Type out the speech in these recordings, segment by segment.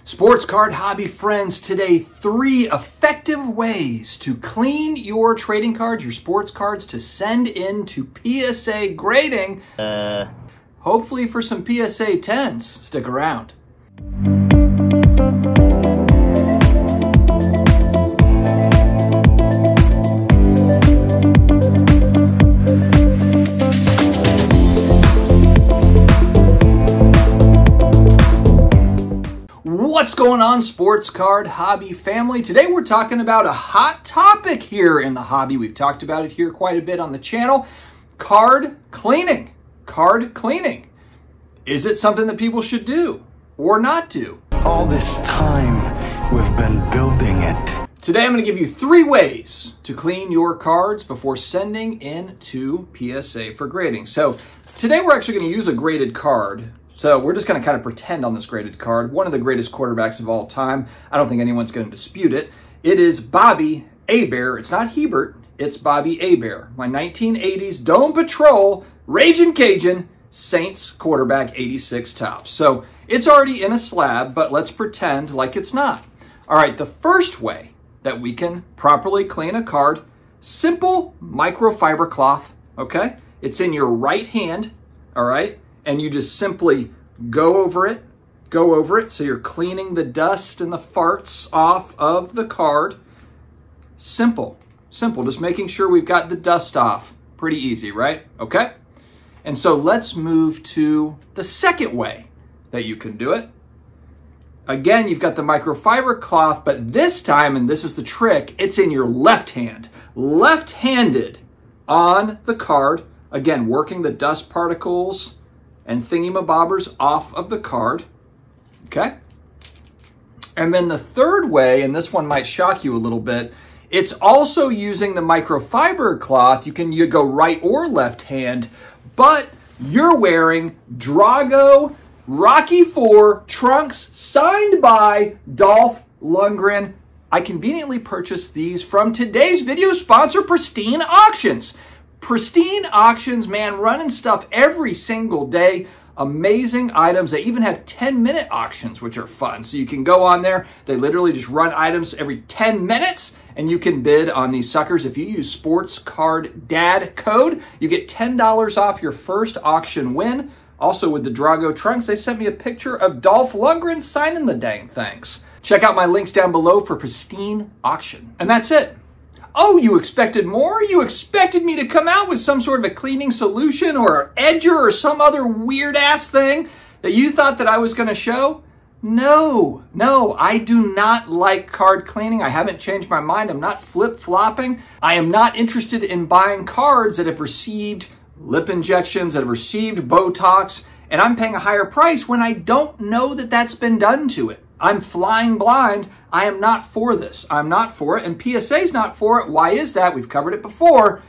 Sports card hobby friends, today 3 effective ways to clean your trading cards, your sports cards, to send in to PSA grading. Hopefully for some PSA 10s. Stick around. What's going on, sports card hobby family? Today we're talking about a hot topic here in the hobby. We've talked about it here quite a bit on the channel. Card cleaning. Card cleaning. Is it something that people should do or not do? All this time we've been building it. Today I'm going to give you 3 ways to clean your cards before sending in to PSA for grading. So today we're actually going to use a graded card. So we're just going to kind of pretend on this graded card. One of the greatest quarterbacks of all time. I don't think anyone's going to dispute it. It is Bobby Hebert. It's not Hebert. It's Bobby Hebert. My 1980s Dome Patrol, Ragin' Cajun, Saints quarterback, 86 tops. So it's already in a slab, but let's pretend like it's not. All right, the first way that we can properly clean a card, simple microfiber cloth, okay? It's in your right hand, all right? And you just simply go over it, so you're cleaning the dust and the farts off of the card. Simple, just making sure we've got the dust off. Pretty easy, right? Okay? And so let's move to the second way that you can do it. Again, you've got the microfiber cloth, but this time, and this is the trick, it's in your left hand. Left-handed on the card. Again, working the dust particles and thingamabobbers off of the card, okay? And then the third way, and this one might shock you a little bit, it's also using the microfiber cloth. You go right or left hand, but you're wearing Drago Rocky IV trunks signed by Dolph Lundgren. I conveniently purchased these from today's video sponsor, Pristine Auctions. Pristine Auctions, man, running stuff every single day. Amazing items. They even have 10-minute auctions, which are fun. So you can go on there. They literally just run items every 10 minutes, and you can bid on these suckers. If you use Sports Card Dad code, you get $10 off your first auction win. Also with the Drago trunks, they sent me a picture of Dolph Lundgren signing the dang things. Check out my links down below for Pristine Auction. And that's it. Oh, you expected more? You expected me to come out with some sort of a cleaning solution or edger or some other weird-ass thing that you thought that I was going to show? No, I do not like card cleaning. I haven't changed my mind. I'm not flip-flopping. I am not interested in buying cards that have received lip injections, that have received Botox, and I'm paying a higher price when I don't know that that's been done to it. I'm flying blind. I am not for this. I'm not for it, and PSA's not for it. Why is that? We've covered it before.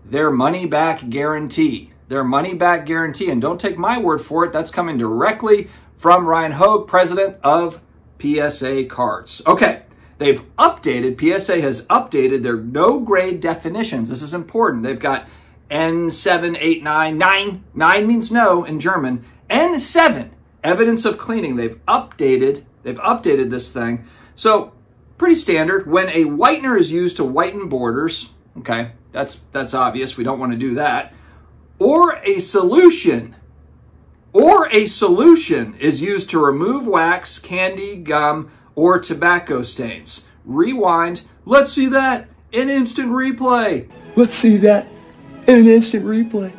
Their money-back guarantee. Their money-back guarantee, and don't take my word for it. That's coming directly from Ryan Hogue, president of PSA Cards. Okay, they've updated, PSA has updated their no-grade definitions. This is important. They've got N7, 8, 9, 9 means no in German, N7, evidence of cleaning. They've updated this thing. So pretty standard. When a whitener is used to whiten borders, okay, that's obvious. We don't want to do that. Or a solution is used to remove wax, candy, gum, or tobacco stains. Rewind. Let's see that in instant replay. Let's see that in an instant replay.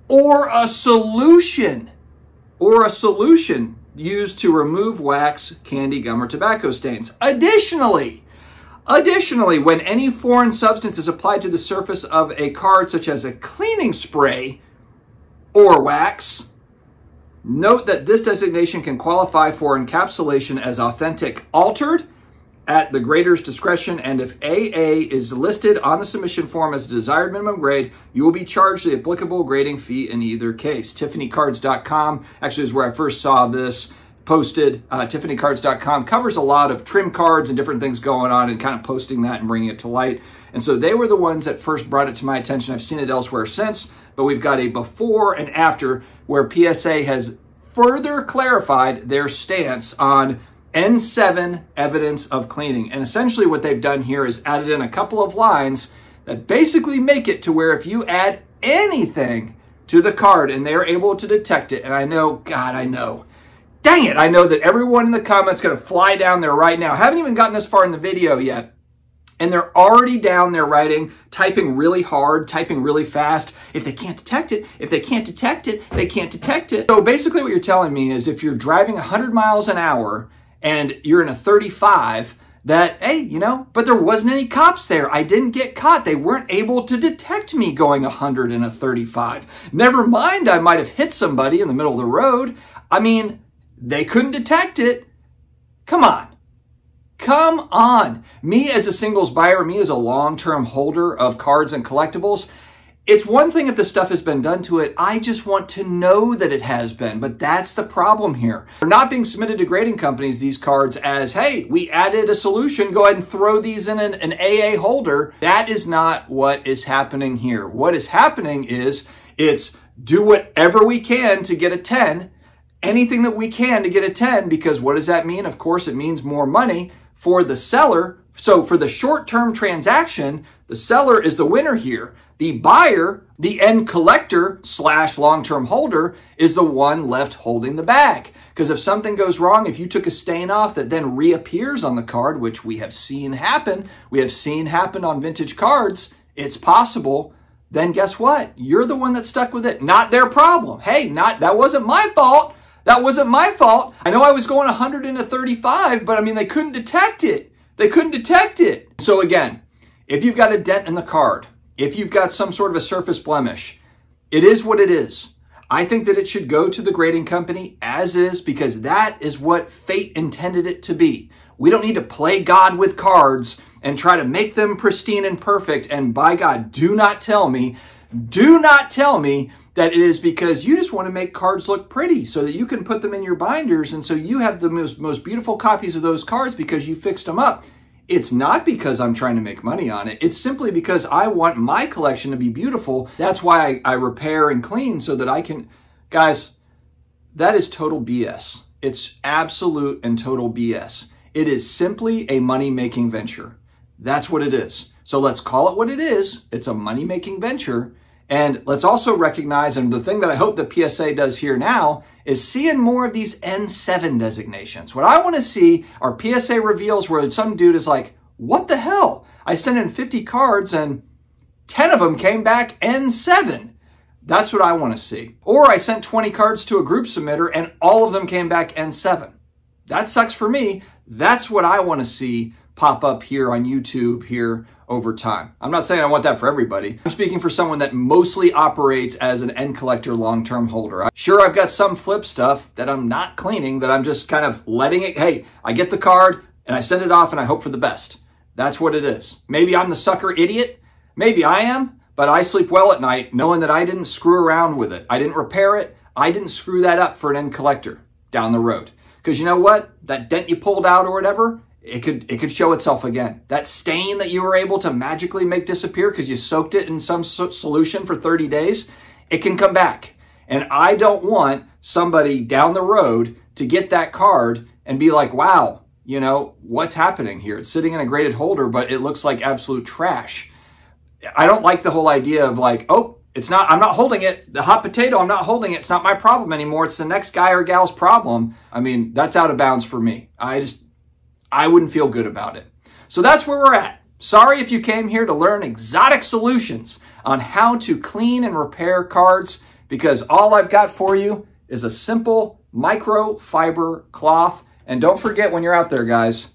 Or a solution used to remove wax, candy, gum, or tobacco stains. Additionally, when any foreign substance is applied to the surface of a card, such as a cleaning spray or wax, note that this designation can qualify for encapsulation as authentic altered at the grader's discretion, and if AA is listed on the submission form as the desired minimum grade, you will be charged the applicable grading fee in either case. TiffanyCards.com actually is where I first saw this posted. TiffanyCards.com covers a lot of trim cards and different things going on and kind of posting that and bringing it to light. And so they were the ones that first brought it to my attention. I've seen it elsewhere since. but we've got a before and after where PSA has further clarified their stance on N7 evidence of cleaning. And essentially what they've done here is added in a couple of lines that basically make it to where if you add anything to the card and they're able to detect it, and I know, God, I know, dang it, I know that everyone in the comments is going to fly down there right now. Haven't even gotten this far in the video yet, and they're already down there writing, typing really hard, typing really fast. If they can't detect it, if they can't detect it, they can't detect it. So basically what you're telling me is if you're driving 100 miles an hour and you're in a 35, that, hey, you know, but there wasn't any cops there. I didn't get caught. They weren't able to detect me going 100 in a 35. Never mind, I might have hit somebody in the middle of the road. I mean, they couldn't detect it. Come on. Come on. Me as a singles buyer, me as a long-term holder of cards and collectibles, it's one thing if the stuff has been done to it. I just want to know that it has been, but that's the problem here. They're not being submitted to grading companies, these cards, as, hey, we added a solution, go ahead and throw these in an AA holder. That is not what is happening here. What is happening is it's do whatever we can to get a 10, anything that we can to get a 10, because what does that mean? Of course, it means more money for the seller. So for the short-term transaction, the seller is the winner here. The buyer, the end collector / long-term holder, is the one left holding the bag. Because if something goes wrong, if you took a stain off that then reappears on the card, which we have seen happen on vintage cards, it's possible, then guess what? You're the one that's stuck with it, not their problem. Hey, that wasn't my fault. That wasn't my fault. I know I was going 100 into 35, but I mean, they couldn't detect it. They couldn't detect it. So again, if you've got a dent in the card, if you've got some sort of a surface blemish, it is what it is. I think that it should go to the grading company as is, because that is what fate intended it to be. We don't need to play God with cards and try to make them pristine and perfect. And by God, do not tell me that it is because you just want to make cards look pretty so that you can put them in your binders. And so you have the most beautiful copies of those cards because you fixed them up. It's not because I'm trying to make money on it. It's simply because I want my collection to be beautiful. That's why I repair and clean so that I can... Guys, that is total BS. It's absolute and total BS. It is simply a money-making venture. That's what it is. So let's call it what it is. It's a money-making venture. And let's also recognize, and the thing that I hope the PSA does here now, is seeing more of these N7 designations. What I want to see are PSA reveals where some dude is like, what the hell? I sent in 50 cards and 10 of them came back N7. That's what I want to see. Or I sent 20 cards to a group submitter and all of them came back N7. That sucks for me. That's what I want to see pop up here on YouTube here over time. I'm not saying I want that for everybody. I'm speaking for someone that mostly operates as an end collector long-term holder. Sure, I've got some flip stuff that I'm not cleaning, that I'm just kind of letting it, hey, I get the card and I send it off and I hope for the best. That's what it is. Maybe I'm the sucker idiot. Maybe I am, but I sleep well at night knowing that I didn't screw around with it. I didn't repair it. I didn't screw that up for an end collector down the road. Because you know what? That dent you pulled out or whatever, it could show itself again. That stain that you were able to magically make disappear because you soaked it in some solution for 30 days, it can come back. And I don't want somebody down the road to get that card and be like, wow, you know, what's happening here? It's sitting in a graded holder, but it looks like absolute trash. I don't like the whole idea of like, oh, I'm not holding it. The hot potato, I'm not holding it. It's not my problem anymore. It's the next guy or gal's problem. I mean, that's out of bounds for me. I wouldn't feel good about it. So that's where we're at. Sorry if you came here to learn exotic solutions on how to clean and repair cards, because all I've got for you is a simple microfiber cloth. And don't forget when you're out there, guys,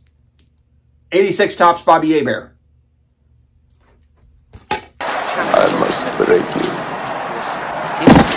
86 Topps Bobby Hebert. I must break you.